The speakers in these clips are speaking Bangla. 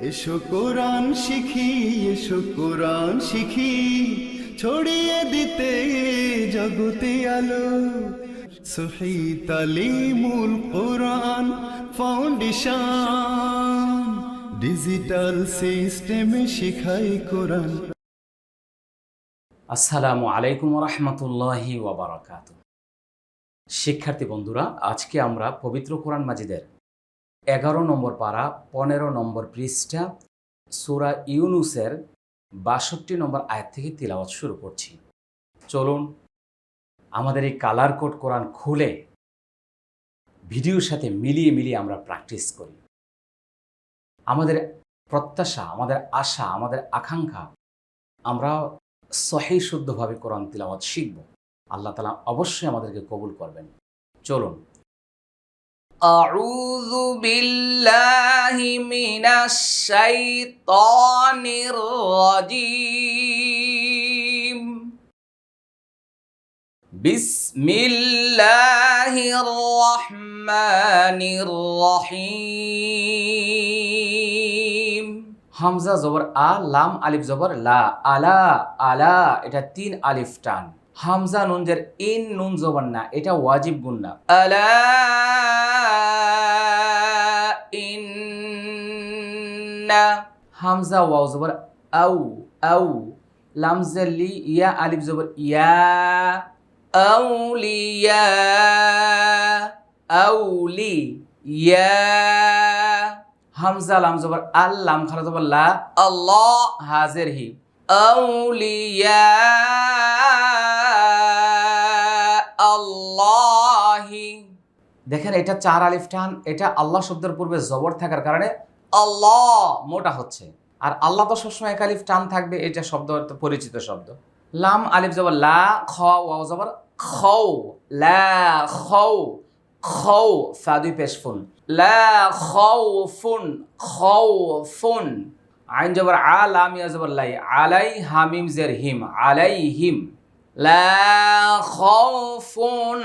এসো কোরআন শিখি, এসো কোরআন শিখি, ছড়িয়ে দিতে জগতে আলো। সহি তালিমুল কোরআন ফাউন্ডেশন, ডিজিটাল সিস্টেমে শিখাই কোরআন। আসসালামু আলাইকুম রহমতুল্লাহি ওয়াবারাকাতু। শিক্ষার্থী বন্ধুরা, আজকে আমরা পবিত্র কোরআন মাজিদের 11 নম্বর পারা 15 নম্বর পৃষ্ঠা সূরা ইউনুসের 62 নম্বর আয়াত থেকে তিলাওয়াত শুরু করছি। চলুন আমাদের এই কালার কোড কোরআন খুলে ভিডিওর সাথে মিলিয়ে আমরা প্র্যাকটিস করি। আমাদের প্রত্যাশা, আমাদের আশা, আমাদের আকাঙ্ক্ষা, আমরা সহি শুদ্ধভাবে কোরআন তিলাওয়াত শিখব। আল্লাহ তাআলা অবশ্যই আমাদেরকে কবুল করবেন। চলুন। আউযু বিল্লাহি মিনাশ শাইতানির রাজীম। বিসমিল্লাহির রহমানির রহিম। হামজা জবর আ, লাম আলিফ জবর লা, আলা আলা, এটা 3 আলিফ টান। হামজা নুনজের ইন, নুন জবর না, এটা ওয়াজিব গুন্না। আলা ইন্না। হামজা ওয়াও জবর আউ, আউ, লাম জের লি, ইয়া আলিফ জবর ইয়া, আউলিয়া, আউলি, ইয়া। হামজা লাম জবর আল, লাম খারা জবর লা, আল্লাহ, হাজের হি, আউলিয়া আল্লাহি। দেখেন এটা 4 আলিফ টান। এটা আল্লাহ শব্দের পূর্বে জবর থাকার কারণে আল্লাহ মোটা হচ্ছে। আর আল্লাহ তো সবসময় 1 আলিফ টান থাকবে, এটা শব্দ পরিচিত শব্দ। লাম আলিফ জবর লা, খ ওয়াও জবর খৌ, লা খৌ, খৌ, ফা দুই পেশ ফুন, লা খাউফুন, খাউফুন। আইন জবর আ, লাম ইয়া জবর লাই, আলাই, হামিম জের হিম, আলাইহিম। লা খাউফুন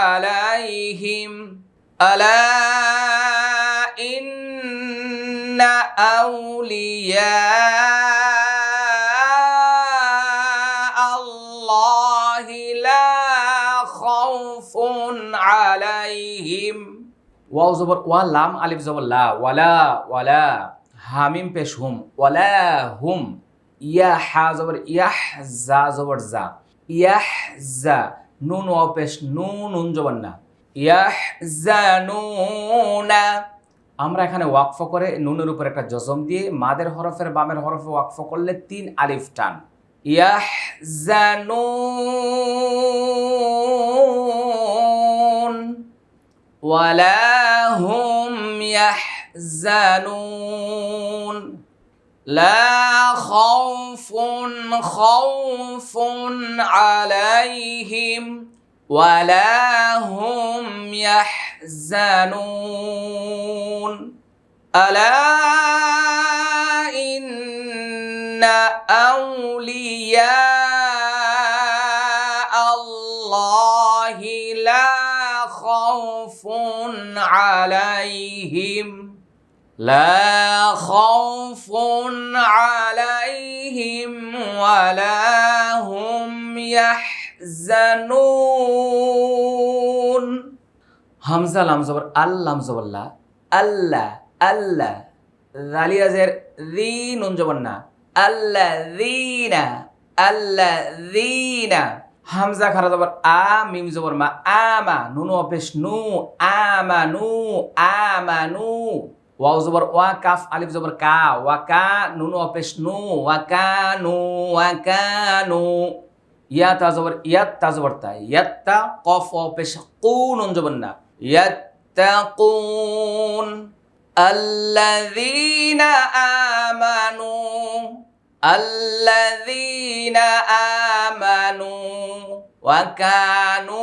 আলাইহিম। আলা ইন্না আউলিয়া আল্লাহি লা খাউফুন আলাইহিম। ওয়াও জবর ওয়া, লাম আলিফ জবর লা, ওয়ালা, ওয়ালা, হামিম পেশ হুম, ওয়ালা হুম। ইয়া হা জবর ইয়াহ, জা জবর জা, ইয়াহ জা, নুন ওয়াও পেশ নু, নুন জবর না, ইয়াহ জানুনা। আমরা এখানে ওয়াকফ করে নুনের উপর একটা জজম দিয়ে মাদের হরফের বামের হরফে ওয়াকফ করলে 3 আলিফ টান। ইয়াহ জানুন ওয়ালা হুম ইয়াহজানুন। লা খাউফুন খাউফুন আলাইহিম ওয়ালা হুম ইয়াহজানুন। আলা ইন্না আউলিয়া আল্লাহি লা খাউফুন আলাইহিম, লা খাউফুন আলাইহিম ওয়ালা হুম ইয়াহজানুন। হামজা লাম জবর আল, লাম জবর লা, আল্লাহ, আল্লাহ, জালিয়া জের জি, নুন জবর না, আল্লাযীনা, আল্লাযীনা। হামজা খারা জবর আ, মিম জবর মা, আমা, নুন অপেশ নু, আমানু, আমানু। ওয়াও জবর ওয়া, কাফ আলিফ জবর কা, ওয়াকা, নুন অপেশ নু, ওয়াকানু, ওয়াকানু। ইয়াতা জবর ইয়াত, তা জবর তা, ইয়াত্তা, কফ অপেশ কু, নুন জবর না, ইয়াত্তাকুন। আল্লাযীনা আমানু, আল্লাযীনা আমানু ওয়াকানু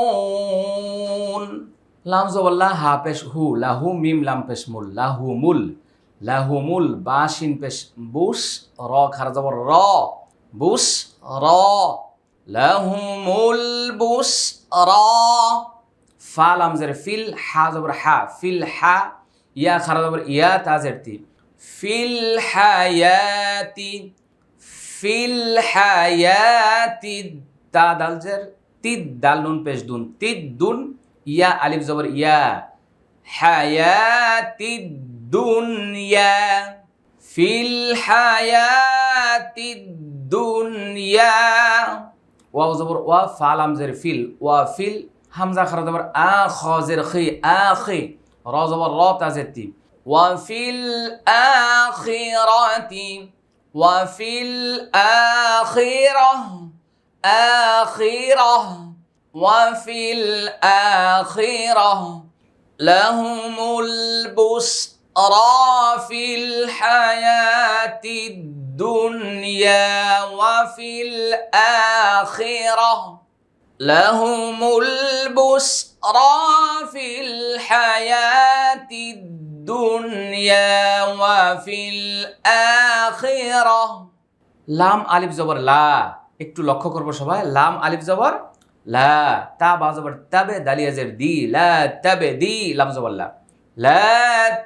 ইয়াত্তাকুন। লাম জবর লা, হা পেশ হু, লাহু, মিম লাম পেশ মুল, লাহুমুল, লাহুমুল, বা শিন পেশ বুশ, র খারা জবর র, বুশ র, লাহুমুল বুশরা। ফা লাম জের ফিল, হা জবর হা, ফিল হা, ইয়া খারা জবর ইয়া, তা জের তি, ফিল হায়াতি, ফিল হায়াতি, তা দাল জের তিদ, দাল নুন পেশ দুন, তিদ দুন, ইয়া আলিফ জবর ইয়া, হায়াতিদ দুনিয়া, ফিল হায়াতিদ দুনিয়া। ওয়াও জবর ওয়া, ফা লাম জের ফিল, ওয়া ফিল, হামজা খারা জবর আ, খ জের খি, আখি, র জবর র, তা জের তি, ওয়া ফিল আখিরাতি, ওয়া ফিল আখিরাহ, আখিরাহ, ওয়া ফিল আখিরাহ লাহুমুল বুসরা ফিল হায়াতিদ দুনিয়া ওয়া ফিল আখিরাহ লাহুমুল বুসরা ফিল হায়াতিদ দুনিয়া ওয়া ফিল আখিরাহ। লাম আলিফ জবর লা, একটু লক্ষ্য করবো সবাই, লাম আলিফ জবর লা, তা বা জবর তাবে, দালিয়া জের দি, লা তাবে দি, লাম জবর লা, লা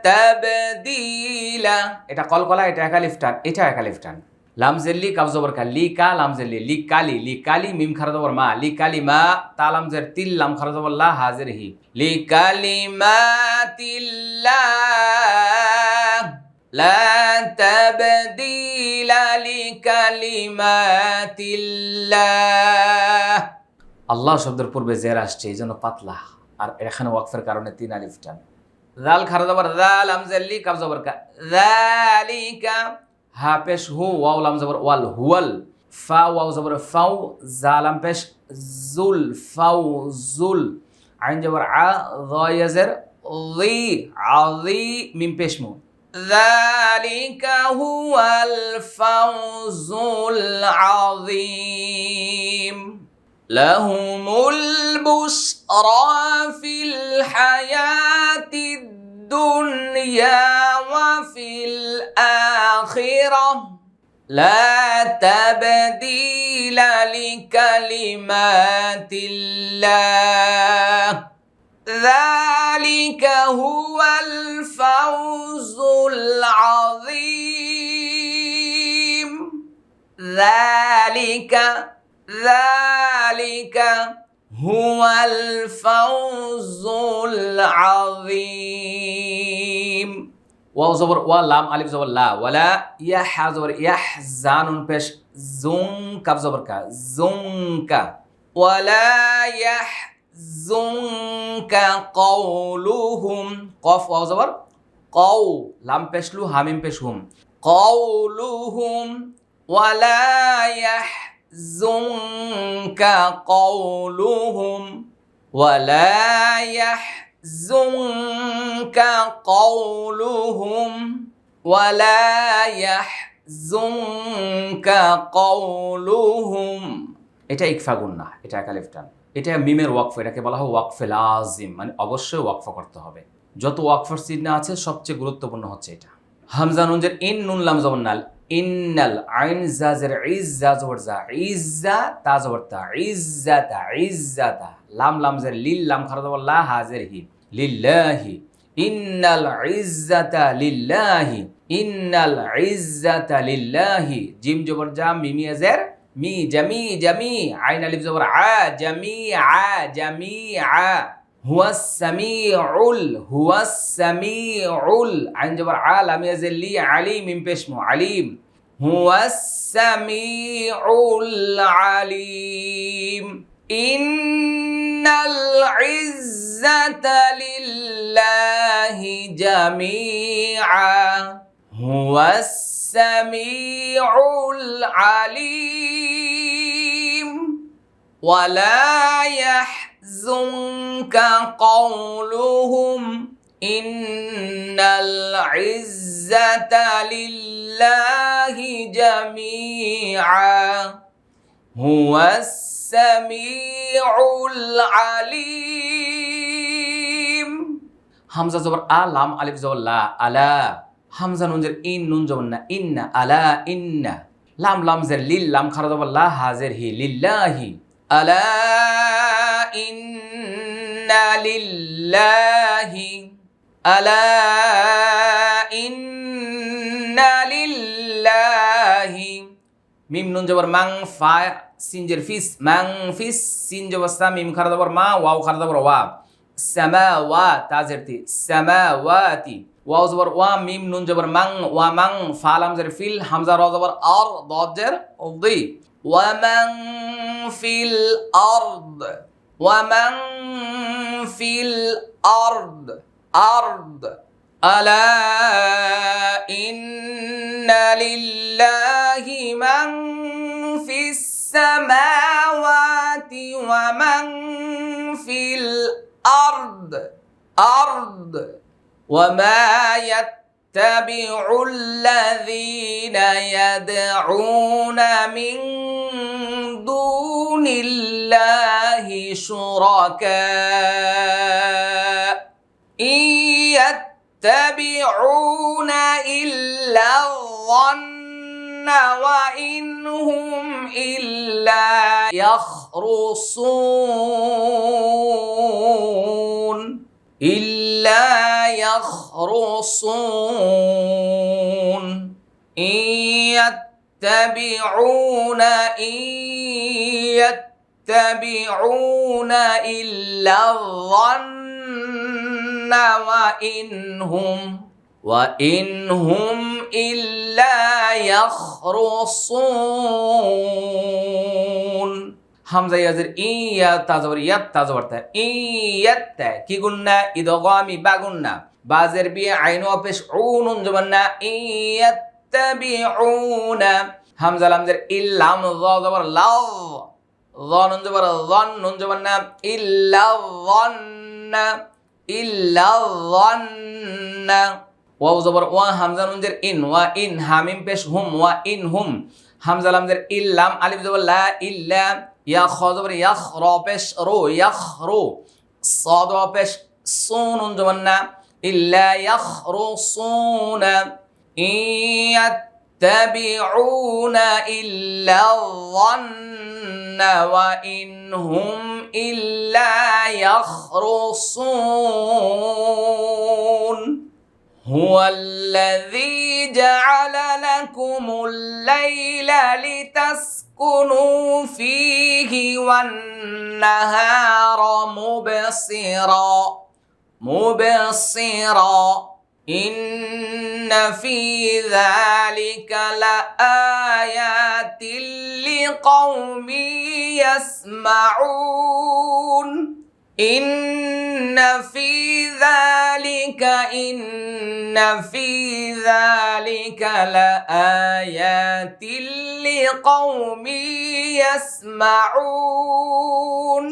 তাবদীলা, এটা কলকলা, এটা এক আলিফ টান, এটা এক আলিফ টান। লাম জের লি, কাফ জবর কা, লি কা, লাম জের লি, লি কালি, লি কালি, মিম খারা জবর মা, লি কালি মা, তা লাম জের তিল, লাম খারা জবর লা, হাজির হি, লি কালিমাতিল্লাহ, লা তাবদীলা লিকালিমাতিল্লাহ। আল্লাহ শব্দের পূর্বে জের আসছে, এই জন্য পাতলা, আর এখানে ওয়াকফের কারণে তিন আলিফ টান। জাল খারা জবর জা, লাম জের লি, কাফ জবর কা, যালিকা, হা পেশ হু, ওয়াও লাম জবর ওয়াল, হুয়াল, ফা ওয়াও জবর ফাউ, জা লাম পেশ জুল, ফাউ জুল, আইন জবর আ, যয়া জের জি, আযী, মিম পেশ মু, যালিকা হুয়াল ফাউজুল আযীম। লাহুমুল বুসরা ফিল হায়াতিদ দুনিয়া ওয়া ফিল আখিরাহ লা তাবদীলা লিকালিমাতিল্লাহ যালিকা হুয়াল ফাউজুল আযীম। যালিকা হুয়াল ফাউজুল আযীম। ওয়াও জবর ওয়া, লাম আলিফ জবর লা, ওয়ালা, ইয়া হা জবর ইয়াহ, জানুন পেশ জুং, কাফ জবর কা, জুংকা, ওয়ালা ইয়াহজুনকা কওলুহুম, কফ ওয়াও জবর কও, লাম পেশ লু, হামিম পেশ হুম, কওলুহুম, ওয়ালা ইয়াহজুনকা কওলুহুম, ওয়ালা ইয়াহজুনকা কওলুহুম, ওয়ালা ইয়াহজুনকা কওলুহুম। এটা ইকফা গুন্না, এটা এক আলিফ টান, এটা মিমের ওয়াকফ, এটাকে বলা হয় ওয়াকফে লাজিম, মানে অবশ্যই ওয়াকফ করতে হবে। যত ওয়াকফের চিহ্ন আছে সবচেয়ে গুরুত্বপূর্ণ হচ্ছে এটা। হামজা নুন জের ইন, নুন লাম জবর নাল, ইন্নাল, আইন জা জের ইজ্জা জবর জা, ইজ্জা তা জবর তা, ইজ্জাতা, ইজ্জাতা, লাম লাম জের লিল, লাম খারা জবর লা, হাজের হি, লিল্লাহি, ইন্নাল ইজ্জাতা লিল্লাহি, ইন্নাল ইজ্জাতা লিল্লাহি, জিম জবর জা, মিমিয়া জের মি, জামি, জামি, আইন আলিফ জবর আ, জামি আ, জামি আ, হুয়াস সামিউল, হুয়াস সামিউল, আইন জবর আ, লাম ইয়াজিল লি, আলিম, মিম পেশ মু, আলিম, হুয়াস সামিউল আলিম। ইন্নাল ইজ্জাতা লিল্লাহি জামিআ, হুয়াস সামিউল আলিম। ওয়ালা ইয়াহজুনকা কওলুহুম, ইন্নাল ইজ্জাতা লিল্লাহি জামিআ, হুয়াস সামিউল আলিম। হামজা জবর আ, লাম আলিফ জবর লা, আলা, হামজা নুন জের ইন, নুন জবর না, ইন্না, আলা ইন্না, লাম লাম জের লিল, লাম খারা জবর লা, হাজের হি, লিল্লাহি, আলা ইন্না লিল্লাহি আলা ইন্না লিল্লাহি মিম নুন জবর মাং ফা সিন জের ফিস মাং ফিস সিন জবর সা মিম খারা জবর মা ওয়াও খারা জবর ওয়া সামাওয়া তা জের তি সামাওয়াতি ওয়াও জবর ওয়া মিম নুন জবর মাং ওয়া মাং ফা লাম জের ফিল হামজা র জবর আর দাদ জের দি ওয়া মান ফিল আরদ ওয়া মান ফিল আরদ আরদ আলা ইন্না লিল্লাহি মান ফিস সামাওয়াতি ওয়া মান ফিল আরদ আরদ ওয়া মা ইয়াত্তাবিউ আল্লাযীনা ইয়াদউনা মিন দুনিল্লাহি শুরাকা يتبعون إلا الظن وإنهم إلا يخرصون إلا يخرصون يتبعون إلا الظن وإنهم إلا يخرصون হামজা ইয়াজের ইয়া তাজবর ইয়াত তাজবর তা ইয়াত কি গুন্না ইদগামি বাগুন্না বাজের বি আইন পেশ উনুন জবান্না ইয়াত্তাবিউনা হামজা লামজের ইল্লাম জবর লাভ ظن জবর ظن জবান্না ইল্লা ظن ইল্লা ظن ওয়াও জবর ওয়া হামজা নুন জের ইন ওয়া ইন হামিম পেশ হুম ওয়া ইন হুম হামজা লাম জের ইল্লাম আলিফ জবর লা ইল্লা ইয়া খ জবর ইয়াখ র পেশ রো ইয়াখ রো সাদ ওয়া পেশ সুনুন জবান্না ইল্লা ইয়াখরুসুনা ইয়াত্তাবিউনা ইল্লা الظن وإنهم إلا يخرصون هو الذي جعل لكم الليل لتسكنوا فيه والنهار مبصرا إن في ذلك لآيات لقوم يسمعون إن في ذلك لآيات لقوم يسمعون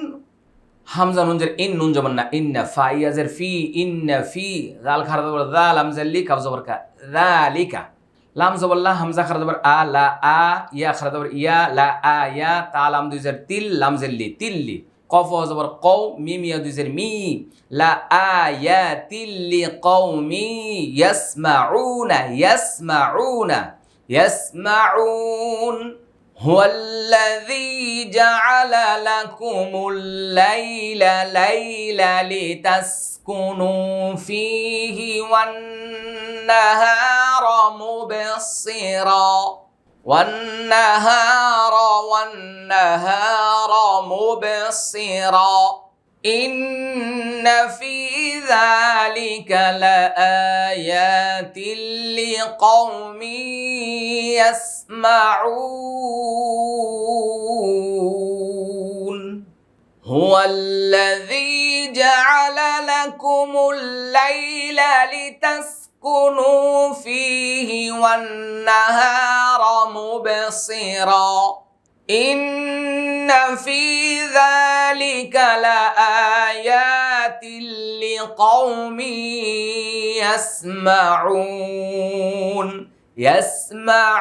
হামজা নুন জের ইন নুন জবর না ইন্না ফা ইয়াজের ফি ইন্না ফি জাল খারা জবর যা লাম জের লি কাফ জবর কা যালিকা লাম জবর লা হামজা খারা জবর আ লা আ ইয়া খারা জবর ইয়া লা আ ইয়া তা লাম দুই জের তিল লাম জের লি তিল্লি কফ জবর কও মিম ইয়া দুই জের মি লা আয়াতিল লিকাউমি ইয়াসমাউন هو الذي جعل لكم الليل ليلا لتسكنوا فيه والنهار مبصرا إن في ذلك لآيات لقوم يسمعون هو الذي جعل لكم الليل لتسكنوا فيه والنهار مبصرا إن في ذلك لآيات لقوم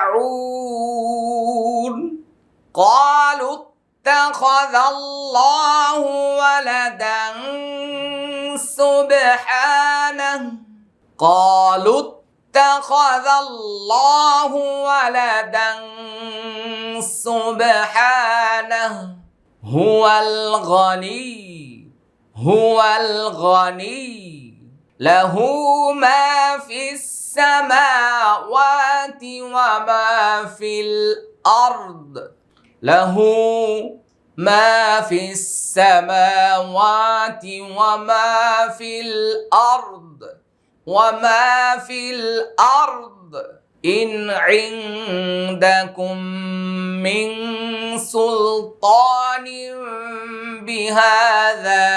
يسمعون قالوا اتخذ الله ولدا سبحانه اتخذ الله ولدا سبحانه هو হুয়াল গনি লাহু মা ফিস সামাওয়াতি ওয়া মা ফিল আরদ লাহু মা ফিস সামাওয়াতি ওয়া মা ফিল আরদ ওয়া মা ফিল আরদ ইন ইনদাকুম মিন সুলতানিন বিহাযা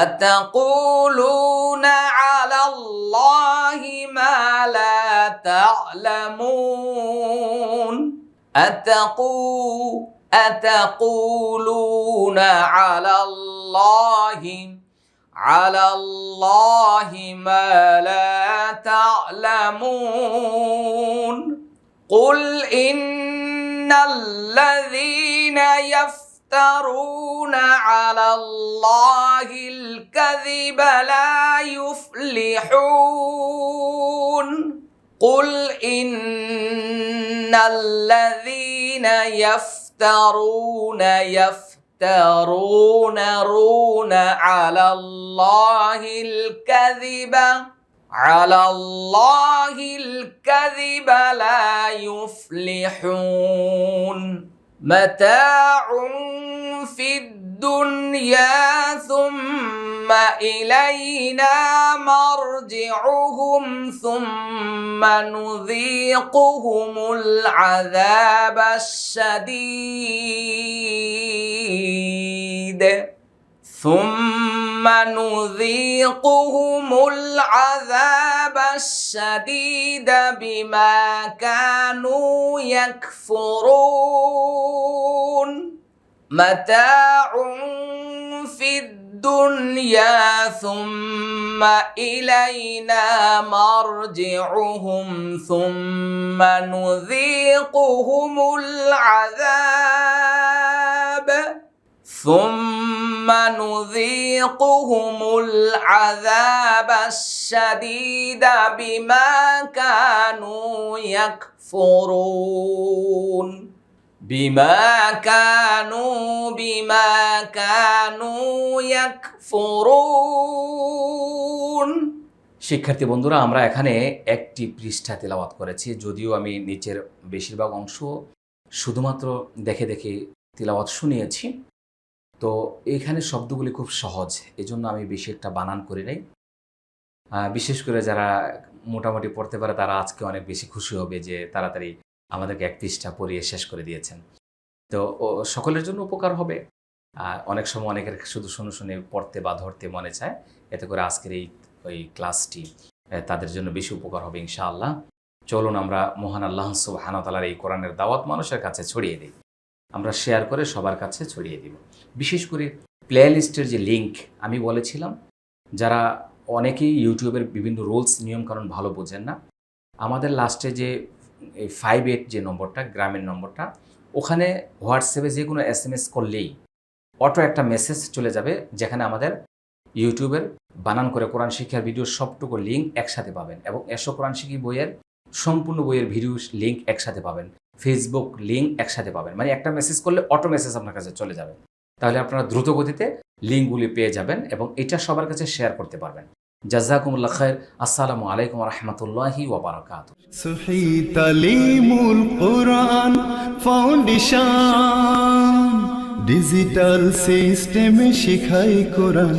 أتقولون على الله ما لا تعلمون أتقولون على الله ما لا تعلمون قل إن الذين يفترون على الله الكذب لا يفلحون قل إن الذين يفترون على الله الكذب لا يفلحون متاع في الدنيا ثم إلينا مرجعهم ثم نذيقهم العذاب الشديد بما كانوا يكفرون متاع في الدنيا ثم إلينا مرجعهم ثم نذيقهم العذاب الشديد بما كانوا يكفرون শিক্ষার্থী বন্ধুরা, আমরা এখানে একটি পৃষ্ঠা তেলাওয়াত করেছি, যদিও আমি নিচের বেশিরভাগ অংশ শুধুমাত্র দেখে দেখে তেলাওয়াত শুনিয়েছি। তো এখানে শব্দগুলি খুব সহজ, এজন্য আমি বেশি একটা বানান করি নাই। বিশেষ করে যারা মোটামুটি পড়তে পারে তারা আজকে অনেক বেশি খুশি হবে যে তাড়াতাড়ি আমাদেরকে এক পৃষ্ঠা পড়িয়ে শেষ করে দিয়েছেন। তো সকলের জন্য উপকার হবে। অনেক সময় অনেকের শুধু শুনে পড়তে বা ধরতে মনে চায়, এতে করে আজকের এই ক্লাসটি তাদের জন্য বেশি উপকার হবে ইনশাআল্লাহ। চলুন আমরা মহান আল্লাহ সুবহানাহু ওয়া তাআলার এই কোরআনের দাওয়াত মানুষের কাছে ছড়িয়ে দিই। আমরা শেয়ার করে সবার কাছে ছড়িয়ে দিব। বিশেষ করে প্লে লিস্টের যে লিঙ্ক আমি বলেছিলাম, যারা অনেকেই ইউটিউবের বিভিন্ন রুলস নিয়মকানুন ভালো বোঝেন না, আমাদের লাস্টে যে 58 যে নম্বরটা, গ্রামের নম্বরটা, ওখানে হোয়াটসঅ্যাপে যে কোনো SMS করলেই অটো একটা মেসেজ চলে যাবে, যেখানে আমাদের ইউটিউবের বানান করে কোরআন শিক্ষার ভিডিও সবটুকু লিঙ্ক একসাথে পাবেন, এবং এসো কোরআন শিক্ষি বইয়ের সম্পূর্ণ বইয়ের ভিডিও লিঙ্ক একসাথে পাবেন, ফেসবুক লিঙ্ক একসাথে পাবেন। মানে একটা মেসেজ করলে অটো মেসেজ আপনার কাছে চলে যাবে, তাহলে আপনারা দ্রুত গতিতে লিঙ্কগুলি পেয়ে যাবেন এবং এটা সবার কাছে শেয়ার করতে পারবেন। জাযাকুমুল্লাহ খায়র। আসসালামু আলাইকুম ওয়া রাহমাতুল্লাহি ওয়া বারাকাতুহু। সহি তালিমুল কোরআন ফাউন্ডেশন ডিজিটাল সিস্টেমে শিখাই কোরআন।